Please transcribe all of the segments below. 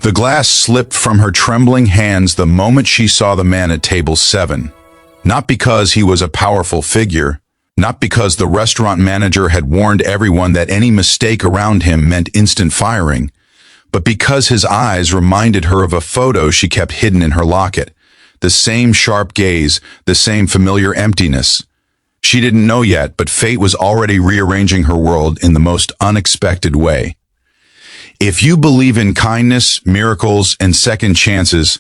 The glass slipped from her trembling hands the moment she saw the man at table 7. Not because he was a powerful figure, not because the restaurant manager had warned everyone that any mistake around him meant instant firing, but because his eyes reminded her of a photo she kept hidden in her locket. The same sharp gaze, the same familiar emptiness. She didn't know yet, but fate was already rearranging her world in the most unexpected way. If you believe in kindness, miracles, and second chances,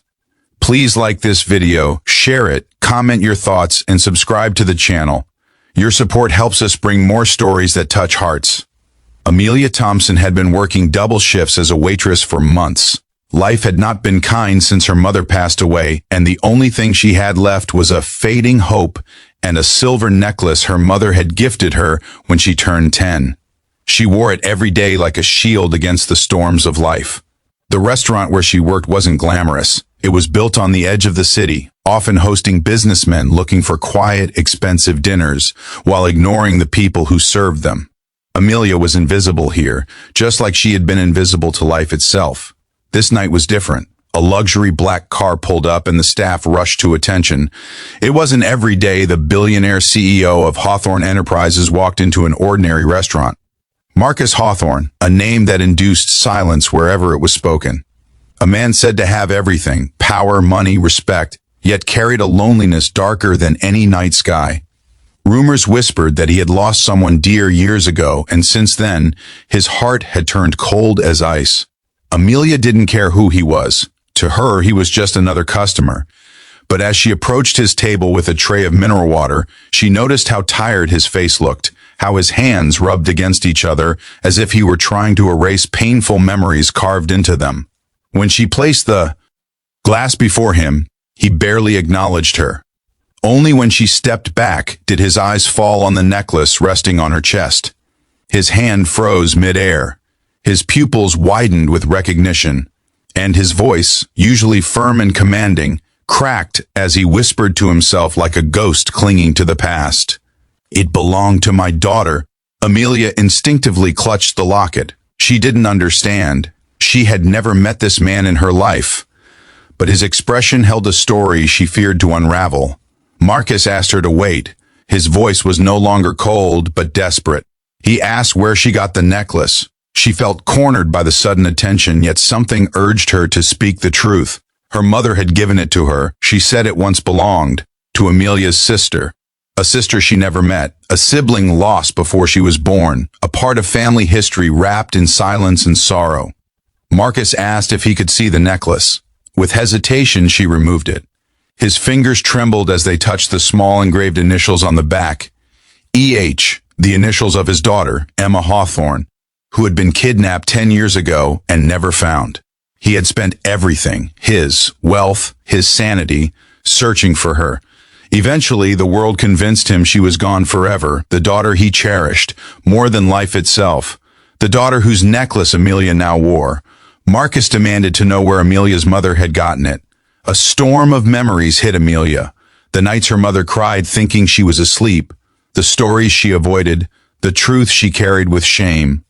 please like this video, share it, comment your thoughts, and subscribe to the channel. Your support helps us bring more stories that touch hearts. Amelia Thompson had been working double shifts as a waitress for months. Life had not been kind since her mother passed away, and the only thing she had left was a fading hope and a silver necklace her mother had gifted her when she turned 10. She wore it every day like a shield against the storms of life. The restaurant where she worked wasn't glamorous. It was built on the edge of the city, often hosting businessmen looking for quiet, expensive dinners, while ignoring the people who served them. Amelia was invisible here, just like she had been invisible to life itself. This night was different. A luxury black car pulled up and the staff rushed to attention. It wasn't every day the billionaire CEO of Hawthorne Enterprises walked into an ordinary restaurant. Marcus Hawthorne, a name that induced silence wherever it was spoken. A man said to have everything, power, money, respect, yet carried a loneliness darker than any night sky. Rumors whispered that he had lost someone dear years ago, and since then, his heart had turned cold as ice. Amelia didn't care who he was. To her, he was just another customer. But as she approached his table with a tray of mineral water, she noticed how tired his face looked, how his hands rubbed against each other as if he were trying to erase painful memories carved into them. When she placed the glass before him, he barely acknowledged her. Only when she stepped back did his eyes fall on the necklace resting on her chest. His hand froze mid-air. His pupils widened with recognition, and his voice, usually firm and commanding, cracked as he whispered to himself like a ghost clinging to the past. "It belonged to my daughter." Amelia instinctively clutched the locket. She didn't understand. She had never met this man in her life. But his expression held a story she feared to unravel. Marcus asked her to wait. His voice was no longer cold, but desperate. He asked where she got the necklace. She felt cornered by the sudden attention, yet something urged her to speak the truth. Her mother had given it to her. She said it once belonged to Amelia's sister. A sister she never met, a sibling lost before she was born, a part of family history wrapped in silence and sorrow. Marcus asked if he could see the necklace. With hesitation, she removed it. His fingers trembled as they touched the small engraved initials on the back. E.H., the initials of his daughter, Emma Hawthorne, who had been kidnapped 10 years ago and never found. He had spent everything, his wealth, his sanity, searching for her. Eventually, the world convinced him she was gone forever, the daughter he cherished, more than life itself, the daughter whose necklace Amelia now wore. Marcus demanded to know where Amelia's mother had gotten it. A storm of memories hit Amelia. The nights her mother cried thinking she was asleep, the stories she avoided, the truth she carried with shame.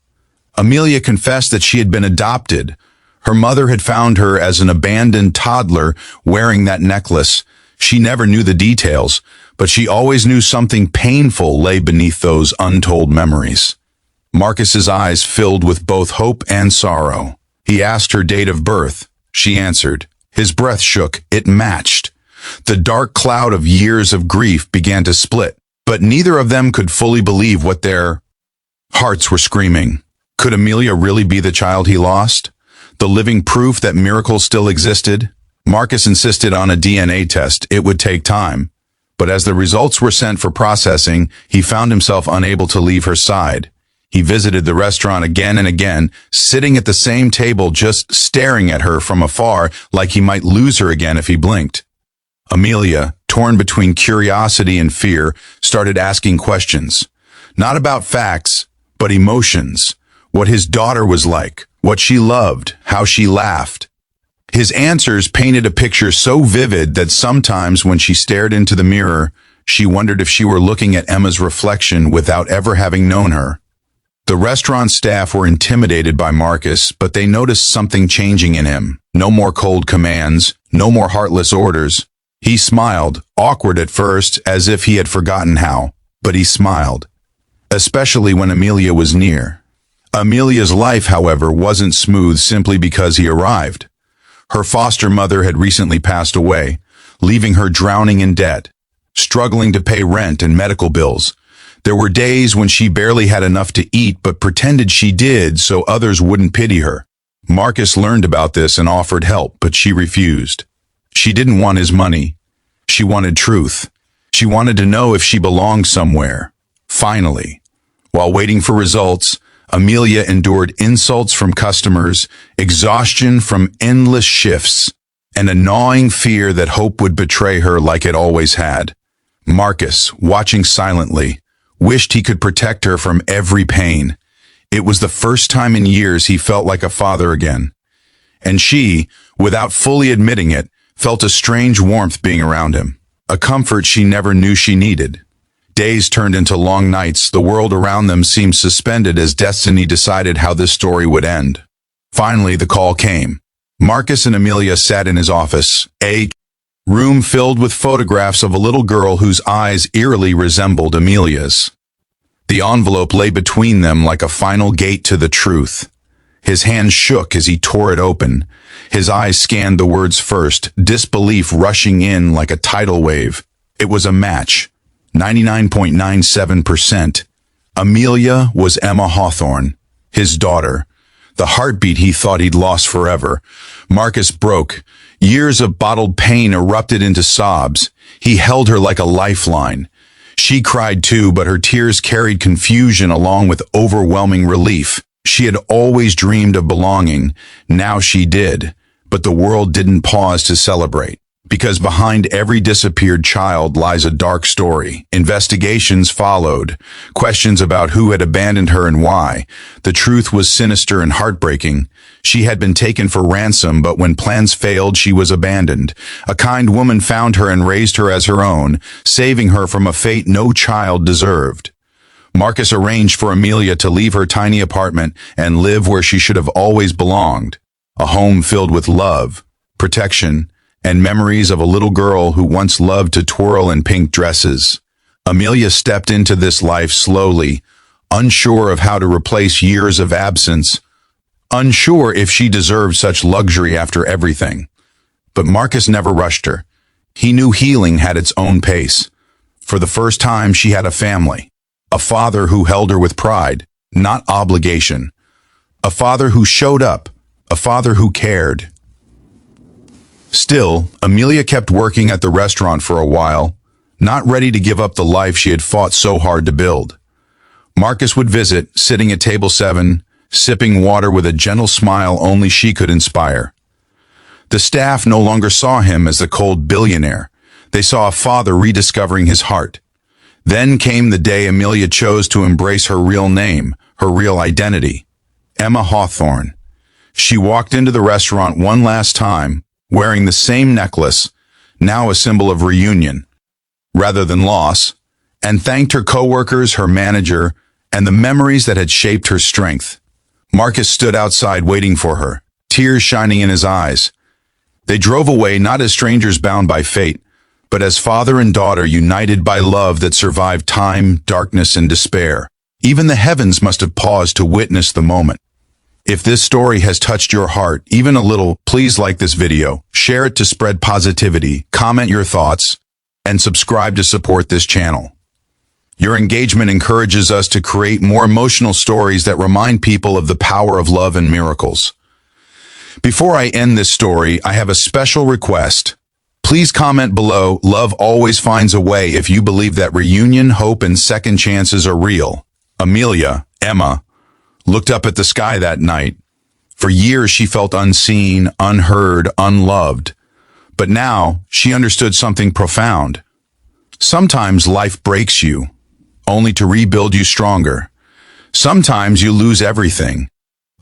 Amelia confessed that she had been adopted. Her mother had found her as an abandoned toddler wearing that necklace. She never knew the details, but she always knew something painful lay beneath those untold memories. Marcus's eyes filled with both hope and sorrow. He asked her date of birth. She answered. His breath shook. It matched. The dark cloud of years of grief began to split, but neither of them could fully believe what their hearts were screaming. Could Amelia really be the child he lost? The living proof that miracles still existed? Marcus insisted on a DNA test. It would take time. But as the results were sent for processing, he found himself unable to leave her side. He visited the restaurant again and again, sitting at the same table just staring at her from afar like he might lose her again if he blinked. Amelia, torn between curiosity and fear, started asking questions. Not about facts, but emotions. What his daughter was like, what she loved, how she laughed. His answers painted a picture so vivid that sometimes when she stared into the mirror, she wondered if she were looking at Emma's reflection without ever having known her. The restaurant staff were intimidated by Marcus, but they noticed something changing in him. No more cold commands, no more heartless orders. He smiled, awkward at first, as if he had forgotten how, but he smiled. Especially when Amelia was near. Amelia's life, however, wasn't smooth simply because he arrived. Her foster mother had recently passed away, leaving her drowning in debt, struggling to pay rent and medical bills. There were days when she barely had enough to eat but pretended she did so others wouldn't pity her. Marcus learned about this and offered help, but she refused. She didn't want his money. She wanted truth. She wanted to know if she belonged somewhere. Finally, while waiting for results, Amelia endured insults from customers, exhaustion from endless shifts, and a gnawing fear that hope would betray her like it always had. Marcus, watching silently, wished he could protect her from every pain. It was the first time in years he felt like a father again. And she, without fully admitting it, felt a strange warmth being around him, a comfort she never knew she needed. Days turned into long nights. The world around them seemed suspended as destiny decided how this story would end. Finally, the call came. Marcus and Amelia sat in his office, a room filled with photographs of a little girl whose eyes eerily resembled Amelia's. The envelope lay between them like a final gate to the truth. His hand shook as he tore it open. His eyes scanned the words first, disbelief rushing in like a tidal wave. It was a match. 99.97%. Amelia was Emma Hawthorne, his daughter. The heartbeat he thought he'd lost forever. Marcus broke. Years of bottled pain erupted into sobs. He held her like a lifeline. She cried too, but her tears carried confusion along with overwhelming relief. She had always dreamed of belonging. Now she did. But the world didn't pause to celebrate. Because behind every disappeared child lies a dark story. Investigations followed. Questions about who had abandoned her and why. The truth was sinister and heartbreaking. She had been taken for ransom, but when plans failed, she was abandoned. A kind woman found her and raised her as her own, saving her from a fate no child deserved. Marcus arranged for Amelia to leave her tiny apartment and live where she should have always belonged. A home filled with love, protection, and memories of a little girl who once loved to twirl in pink dresses. Amelia stepped into this life slowly, unsure of how to replace years of absence, unsure if she deserved such luxury after everything. But Marcus never rushed her. He knew healing had its own pace. For the first time, she had a family, a father who held her with pride, not obligation, a father who showed up, a father who cared. Still, Amelia kept working at the restaurant for a while, not ready to give up the life she had fought so hard to build. Marcus would visit, sitting at table 7, sipping water with a gentle smile only she could inspire. The staff no longer saw him as the cold billionaire. They saw a father rediscovering his heart. Then came the day Amelia chose to embrace her real name, her real identity, Emma Hawthorne. She walked into the restaurant one last time, wearing the same necklace, now a symbol of reunion, rather than loss, and thanked her coworkers, her manager, and the memories that had shaped her strength. Marcus stood outside waiting for her, tears shining in his eyes. They drove away not as strangers bound by fate, but as father and daughter united by love that survived time, darkness, and despair. Even the heavens must have paused to witness the moment. If this story has touched your heart, even a little, please like this video, share it to spread positivity, comment your thoughts, and subscribe to support this channel. Your engagement encourages us to create more emotional stories that remind people of the power of love and miracles. Before I end this story, I have a special request. Please comment below, love always finds a way if you believe that reunion, hope, and second chances are real. Amelia, Emma, looked up at the sky that night. For years she felt unseen, unheard, unloved. But now she understood something profound. Sometimes life breaks you, only to rebuild you stronger. Sometimes you lose everything,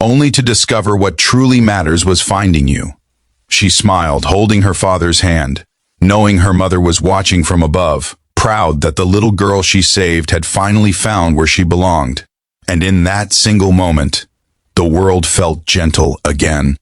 only to discover what truly matters was finding you. She smiled, holding her father's hand, knowing her mother was watching from above, proud that the little girl she saved had finally found where she belonged. And in that single moment, the world felt gentle again.